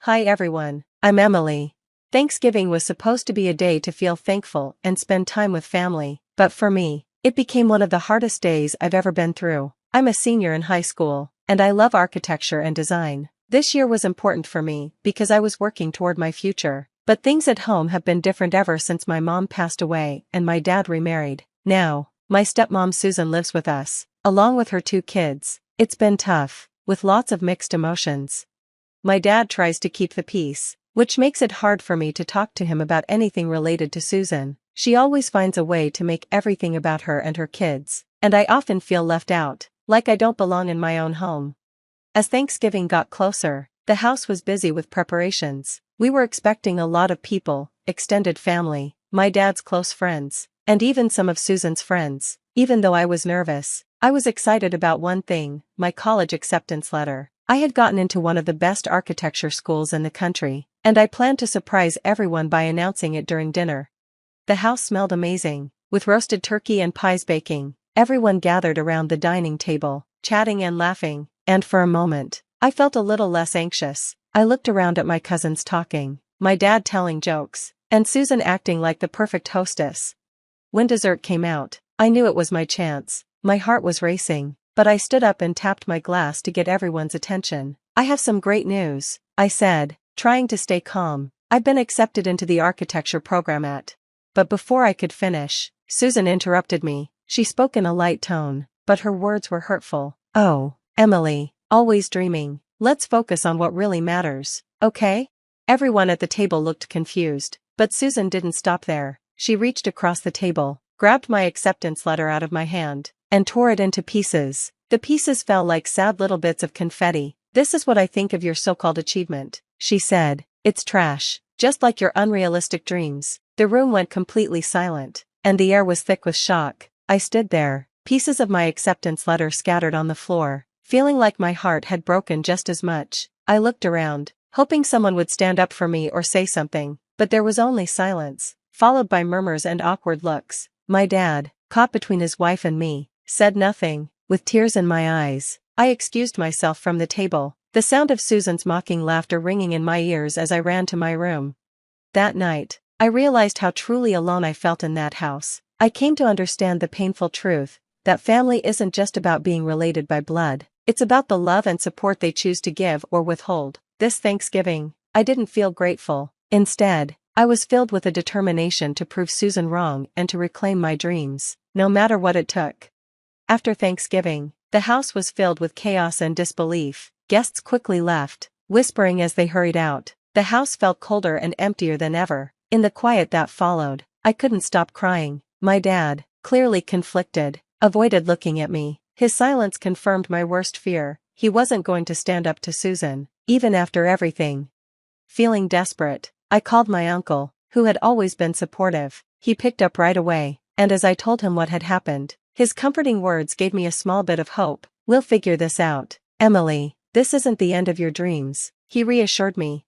Hi everyone, I'm Emily. Thanksgiving was supposed to be a day to feel thankful and spend time with family, but for me, it became one of the hardest days I've ever been through. I'm a senior in high school, and I love architecture and design. This year was important for me because I was working toward my future, but things at home have been different ever since my mom passed away and my dad remarried. Now, my stepmom Susan lives with us, along with her 2 kids. It's been tough, with lots of mixed emotions. My dad tries to keep the peace, which makes it hard for me to talk to him about anything related to Susan. She always finds a way to make everything about her and her kids, and I often feel left out, like I don't belong in my own home. As Thanksgiving got closer, the house was busy with preparations. We were expecting a lot of people, extended family, my dad's close friends, and even some of Susan's friends. Even though I was nervous, I was excited about one thing: my college acceptance letter. I had gotten into one of the best architecture schools in the country, and I planned to surprise everyone by announcing it during dinner. The house smelled amazing, with roasted turkey and pies baking. Everyone gathered around the dining table, chatting and laughing, and for a moment, I felt a little less anxious. I looked around at my cousins talking, my dad telling jokes, and Susan acting like the perfect hostess. When dessert came out, I knew it was my chance. My heart was racing, but I stood up and tapped my glass to get everyone's attention. I have some great news, I said, trying to stay calm. I've been accepted into the architecture program at. But before I could finish, Susan interrupted me. She spoke in a light tone, but her words were hurtful. Oh, Emily, always dreaming. Let's focus on what really matters, okay? Everyone at the table looked confused, but Susan didn't stop there. She reached across the table, grabbed my acceptance letter out of my hand, and tore it into pieces. The pieces fell like sad little bits of confetti. "This is what I think of your so-called achievement," she said. "It's trash, just like your unrealistic dreams." The room went completely silent, and the air was thick with shock. I stood there, pieces of my acceptance letter scattered on the floor, feeling like my heart had broken just as much. I looked around, hoping someone would stand up for me or say something, but there was only silence, followed by murmurs and awkward looks. My dad, caught between his wife and me, said nothing. With tears in my eyes, I excused myself from the table, the sound of Susan's mocking laughter ringing in my ears as I ran to my room. That night, I realized how truly alone I felt in that house. I came to understand the painful truth that family isn't just about being related by blood, it's about the love and support they choose to give or withhold. This Thanksgiving, I didn't feel grateful. Instead, I was filled with a determination to prove Susan wrong and to reclaim my dreams, no matter what it took. After Thanksgiving, the house was filled with chaos and disbelief. Guests quickly left, whispering as they hurried out. The house felt colder and emptier than ever. In the quiet that followed, I couldn't stop crying. My dad, clearly conflicted, avoided looking at me. His silence confirmed my worst fear. He wasn't going to stand up to Susan, even after everything. Feeling desperate, I called my uncle, who had always been supportive. He picked up right away, and as I told him what had happened, his comforting words gave me a small bit of hope. "We'll figure this out, Emily. This isn't the end of your dreams," he reassured me.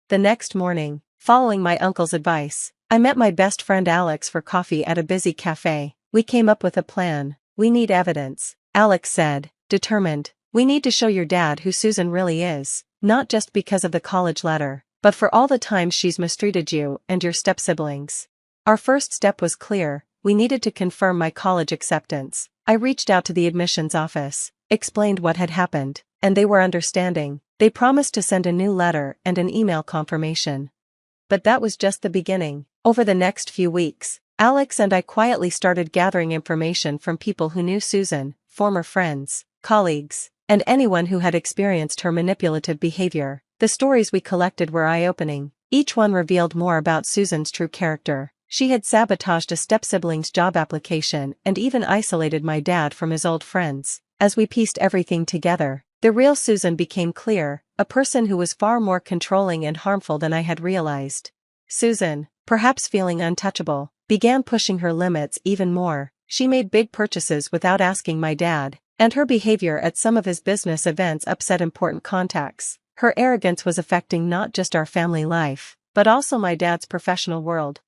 The next morning, following my uncle's advice, I met my best friend Alex for coffee at a busy cafe. We came up with a plan. "We need evidence," Alex said, determined. "We need to show your dad who Susan really is, not just because of the college letter, but for all the times she's mistreated you and your step-siblings." Our first step was clear. We needed to confirm my college acceptance. I reached out to the admissions office, explained what had happened, and they were understanding. They promised to send a new letter and an email confirmation. But that was just the beginning. Over the next few weeks, Alex and I quietly started gathering information from people who knew Susan, former friends, colleagues, and anyone who had experienced her manipulative behavior. The stories we collected were eye-opening. Each one revealed more about Susan's true character. She had sabotaged a step-sibling's job application and even isolated my dad from his old friends. As we pieced everything together, the real Susan became clear, a person who was far more controlling and harmful than I had realized. Susan, perhaps feeling untouchable, began pushing her limits even more. She made big purchases without asking my dad, and her behavior at some of his business events upset important contacts. Her arrogance was affecting not just our family life, but also my dad's professional world.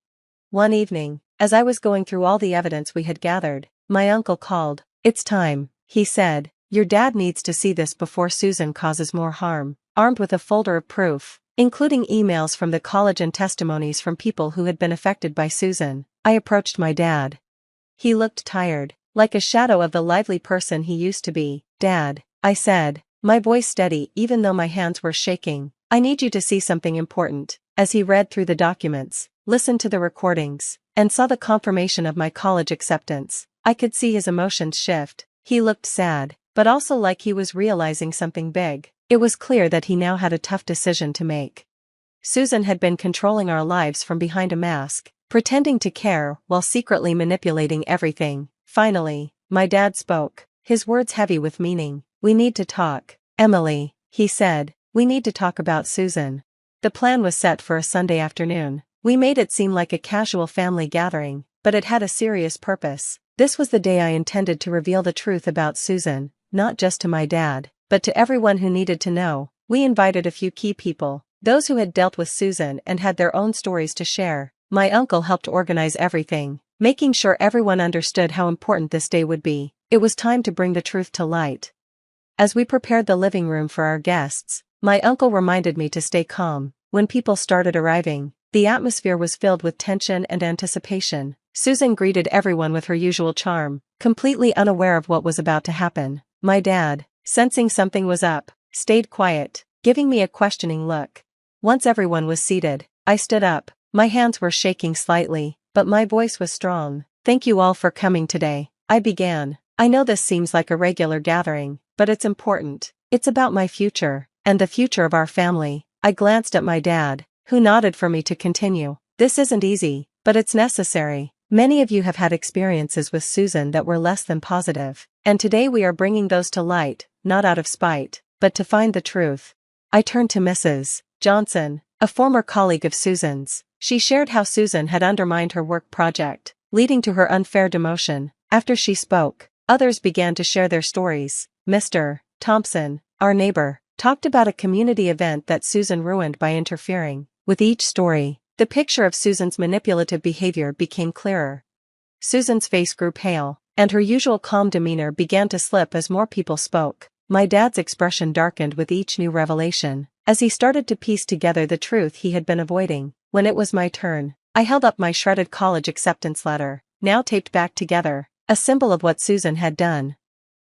One evening, as I was going through all the evidence we had gathered, my uncle called. "It's time," he said. "Your dad needs to see this before Susan causes more harm." Armed with a folder of proof, including emails from the college and testimonies from people who had been affected by Susan. I approached my dad. He looked tired, like a shadow of the lively person he used to be. "Dad," I said, my voice steady even though my hands were shaking, "I need you to see something important." As he read through the documents, listened to the recordings, and saw the confirmation of my college acceptance, I could see his emotions shift. He looked sad, but also like he was realizing something big. It was clear that he now had a tough decision to make. Susan had been controlling our lives from behind a mask, pretending to care while secretly manipulating everything. Finally, my dad spoke, his words heavy with meaning. "We need to talk, Emily," he said. "We need to talk about Susan." The plan was set for a Sunday afternoon. We made it seem like a casual family gathering, but it had a serious purpose. This was the day I intended to reveal the truth about Susan, not just to my dad, but to everyone who needed to know. We invited a few key people, those who had dealt with Susan and had their own stories to share. My uncle helped organize everything, making sure everyone understood how important this day would be. It was time to bring the truth to light. As we prepared the living room for our guests, my uncle reminded me to stay calm. When people started arriving, the atmosphere was filled with tension and anticipation. Susan greeted everyone with her usual charm, completely unaware of what was about to happen. My dad, sensing something was up, stayed quiet, giving me a questioning look. Once everyone was seated, I stood up. My hands were shaking slightly, but my voice was strong. "Thank you all for coming today," I began. "I know this seems like a regular gathering, but it's important. It's about my future, and the future of our family." I glanced at my dad, who nodded for me to continue. "This isn't easy, but it's necessary. Many of you have had experiences with Susan that were less than positive, and today we are bringing those to light, not out of spite, but to find the truth." I turned to Mrs. Johnson, a former colleague of Susan's. She shared how Susan had undermined her work project, leading to her unfair demotion. After she spoke, others began to share their stories. Mr. Thompson, our neighbor, talked about a community event that Susan ruined by interfering. With each story, the picture of Susan's manipulative behavior became clearer. Susan's face grew pale, and her usual calm demeanor began to slip as more people spoke. My dad's expression darkened with each new revelation, as he started to piece together the truth he had been avoiding. When it was my turn, I held up my shredded college acceptance letter, now taped back together, a symbol of what Susan had done.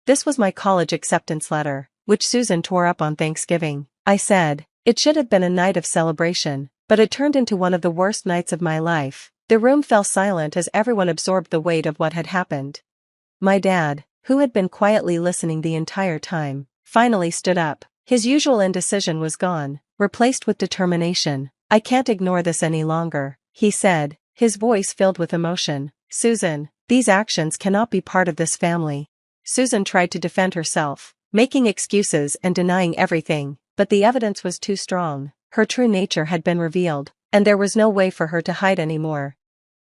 "This was my college acceptance letter, which Susan tore up on Thanksgiving," I said. "It should have been a night of celebration, but it turned into one of the worst nights of my life." The room fell silent as everyone absorbed the weight of what had happened. My dad, who had been quietly listening the entire time, finally stood up. His usual indecision was gone, replaced with determination. "I can't ignore this any longer," he said, his voice filled with emotion. "Susan, these actions cannot be part of this family." Susan tried to defend herself, making excuses and denying everything, but the evidence was too strong. Her true nature had been revealed, and there was no way for her to hide anymore.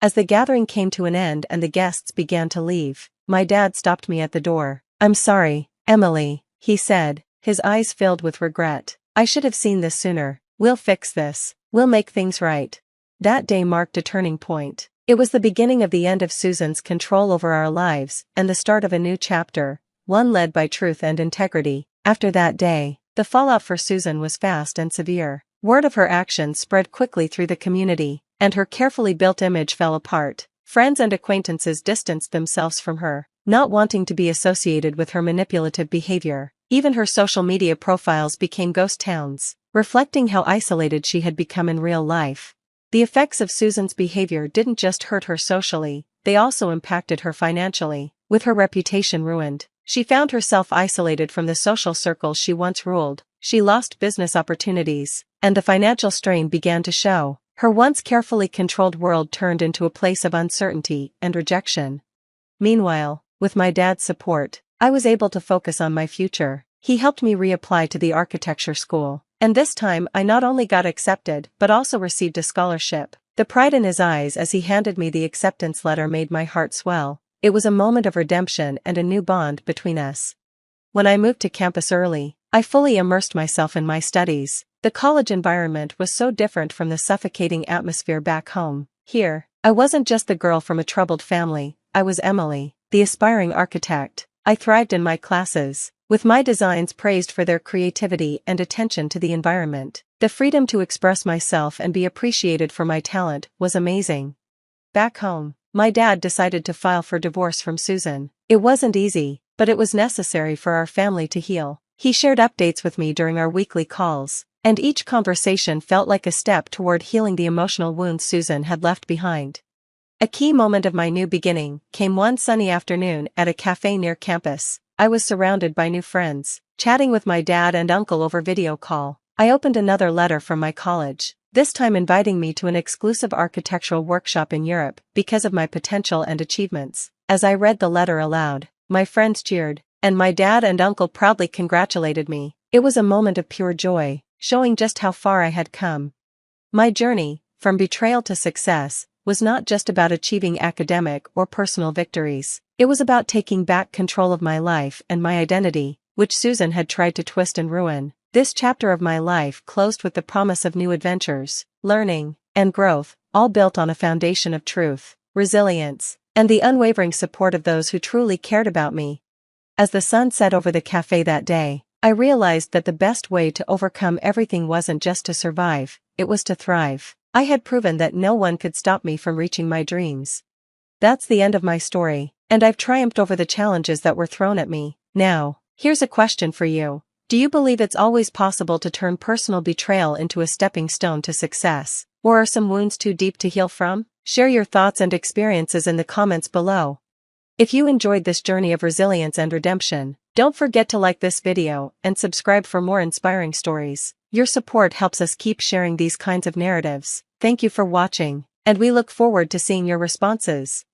As the gathering came to an end and the guests began to leave, my dad stopped me at the door. "I'm sorry, Emily," he said, his eyes filled with regret. "I should have seen this sooner. We'll fix this. We'll make things right." That day marked a turning point. It was the beginning of the end of Susan's control over our lives and the start of a new chapter, one led by truth and integrity. After that day, the fallout for Susan was fast and severe. Word of her actions spread quickly through the community, and her carefully built image fell apart. Friends and acquaintances distanced themselves from her, not wanting to be associated with her manipulative behavior. Even her social media profiles became ghost towns, reflecting how isolated she had become in real life. The effects of Susan's behavior didn't just hurt her socially, they also impacted her financially. With her reputation ruined, she found herself isolated from the social circles she once ruled. She lost business opportunities, and the financial strain began to show. Her once carefully controlled world turned into a place of uncertainty and rejection. Meanwhile, with my dad's support, I was able to focus on my future. He helped me reapply to the architecture school, and this time I not only got accepted but also received a scholarship. The pride in his eyes as he handed me the acceptance letter made my heart swell. It was a moment of redemption and a new bond between us. When I moved to campus early, I fully immersed myself in my studies. The college environment was so different from the suffocating atmosphere back home. Here, I wasn't just the girl from a troubled family, I was Emily, the aspiring architect. I thrived in my classes, with my designs praised for their creativity and attention to the environment. The freedom to express myself and be appreciated for my talent was amazing. Back home, my dad decided to file for divorce from Susan. It wasn't easy, but it was necessary for our family to heal. He shared updates with me during our weekly calls, and each conversation felt like a step toward healing the emotional wounds Susan had left behind. A key moment of my new beginning came one sunny afternoon at a cafe near campus. I was surrounded by new friends, chatting with my dad and uncle over video call. I opened another letter from my college, this time inviting me to an exclusive architectural workshop in Europe because of my potential and achievements. As I read the letter aloud, my friends cheered, and my dad and uncle proudly congratulated me. It was a moment of pure joy, showing just how far I had come. My journey, from betrayal to success, was not just about achieving academic or personal victories. It was about taking back control of my life and my identity, which Susan had tried to twist and ruin. This chapter of my life closed with the promise of new adventures, learning, and growth, all built on a foundation of truth, resilience, and the unwavering support of those who truly cared about me. As the sun set over the cafe that day, I realized that the best way to overcome everything wasn't just to survive, it was to thrive. I had proven that no one could stop me from reaching my dreams. That's the end of my story, and I've triumphed over the challenges that were thrown at me. Now, here's a question for you. Do you believe it's always possible to turn personal betrayal into a stepping stone to success? Or are some wounds too deep to heal from? Share your thoughts and experiences in the comments below. If you enjoyed this journey of resilience and redemption, don't forget to like this video and subscribe for more inspiring stories. Your support helps us keep sharing these kinds of narratives. Thank you for watching, and we look forward to seeing your responses.